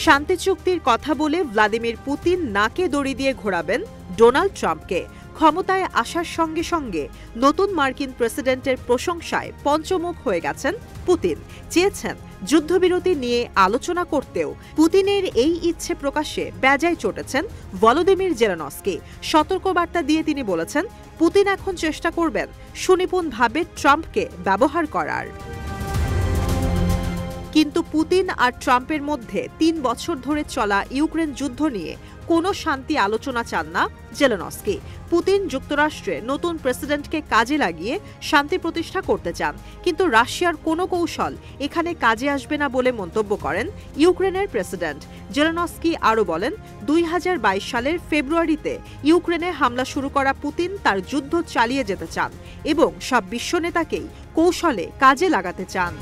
শান্তি চুক্তির কথা বলে ভ্লাদিমির পুতিন নাকে দড়ি দিয়ে ঘোরাবেন ডোনাল্ড ট্রাম্পকে। ক্ষমতায় আসার সঙ্গে সঙ্গে নতুন মার্কিন প্রেসিডেন্টের প্রশংসায় পঞ্চমুখ হয়ে গেছেন পুতিন। চেয়েছেন যুদ্ধবিরতি নিয়ে আলোচনা করতেও পুতিনের এই ইচ্ছে প্রকাশে বেজায় চটেছেন ভলোদিমির জেলেনস্কি। সতর্কবার্তা দিয়ে তিনি বলেছেন, পুতিন এখন চেষ্টা করবেন সুনিপুণভাবে ট্রাম্পকে ব্যবহার করার। কিন্তু পুতিন আর ট্রাম্পের মধ্যে ৩ বছর ধরে চলা ইউক্রেন যুদ্ধ নিয়ে কোনো শান্তি আলোচনা চান না জেলেনস্কি। পুতিন যুক্তরাষ্ট্রে নতুন প্রেসিডেন্টকে কাজে লাগিয়ে শান্তি প্রতিষ্ঠা করতে চান, কিন্তু রাশিয়ার কোনো কৌশল এখানে কাজে আসবে না বলে মন্তব্য করেন ইউক্রেনের প্রেসিডেন্ট। জেলেনস্কি আরও বলেন, ২০২২ সালের ফেব্রুয়ারিতে ইউক্রেনে হামলা শুরু করা পুতিন তার যুদ্ধ চালিয়ে যেতে চান এবং সব বিশ্ব নেতাকেই কৌশলে কাজে লাগাতে চান।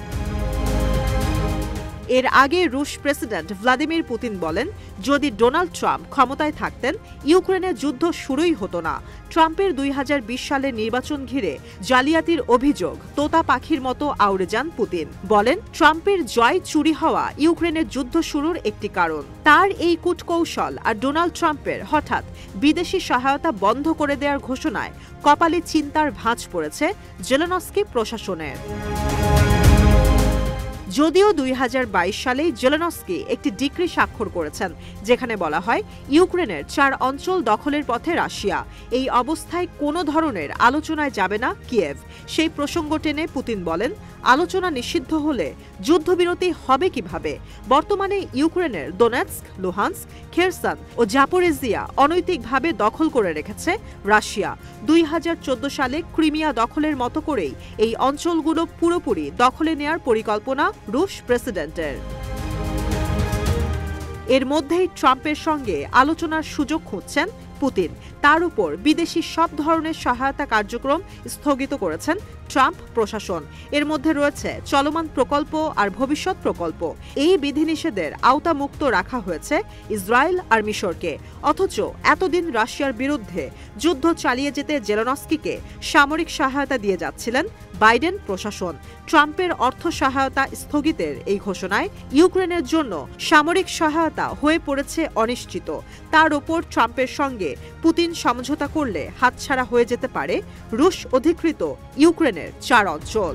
এর আগে রুশ প্রেসিডেন্ট ভ্লাদিমির পুতিন বলেন, যদি ডোনাল্ড ট্রাম্প ক্ষমতায় থাকতেন ইউক্রেনের যুদ্ধ শুরুই হতো না। ট্রাম্পের ২০২০ সালের নির্বাচন ঘিরে জালিয়াতির অভিযোগ তোতা পাখির মতো আউড়ে যান পুতিন। বলেন, ট্রাম্পের জয় চুরি হওয়া ইউক্রেনের যুদ্ধ শুরুর একটি কারণ। তার এই কূটকৌশল আর ডোনাল্ড ট্রাম্পের হঠাৎ বিদেশি সহায়তা বন্ধ করে দেওয়ার ঘোষণায় কপালে চিন্তার ভাঁজ পড়েছে জেলেনস্কি প্রশাসনের। যদিও ২০২২ সালে জেলেনস্কি একটি ডিক্রি স্বাক্ষর করেছেন, যেখানে বলা হয় ইউক্রেনের ৪ অঞ্চল দখলের পথে রাশিয়া। এই অবস্থায় কোনো ধরনের আলোচনায় যাবে না কিয়েভ। সেই প্রসঙ্গ টেনে পুতিন বলেন, আলোচনা নিষিদ্ধ হলে যুদ্ধবিরতি হবে কিভাবে? বর্তমানে ইউক্রেনের দোনেৎস্ক, লুহান্স্ক, খেরসন ও জাপোরিজিয়া অনৈতিকভাবে দখল করে রেখেছে রাশিয়া। ২০১৪ সালে ক্রিমিয়া দখলের মতো করেই এই অঞ্চলগুলো পুরোপুরি দখলে নেয়ার পরিকল্পনা রুশ প্রেসিডেন্টের। এর মধ্যেই ট্রাম্পের সঙ্গে আলোচনার সুযোগ খুঁজছেন পুতিন। তার উপর বিদেশি সব ধরনের সহায়তা কার্যক্রম স্থগিত করেছেন ট্রাম্প প্রশাসন। এর মধ্যে রয়েছে চলমান প্রকল্প আর ভবিষ্যৎ প্রকল্প। এই বিধিনিষেধের আওতামুক্ত রাখা হয়েছে ইসরায়েল আর মিশরকে। অথচ এতদিন রাশিয়ার বিরুদ্ধে যুদ্ধ চালিয়ে যেতে জেলেনস্কিকে সামরিক সহায়তা দিয়ে যাচ্ছিলেন বাইডেন প্রশাসন। ট্রাম্পের অর্থ সহায়তা স্থগিতের এই ঘোষণায় ইউক্রেনের জন্য সামরিক সহায়তা হয়ে পড়েছে অনিশ্চিত। তার ওপর ট্রাম্পের সঙ্গে পুতিন সমঝোতা করলে হাতছাড়া হয়ে যেতে পারে রুশ অধিকৃত ইউক্রেনের ৪ অঞ্চল।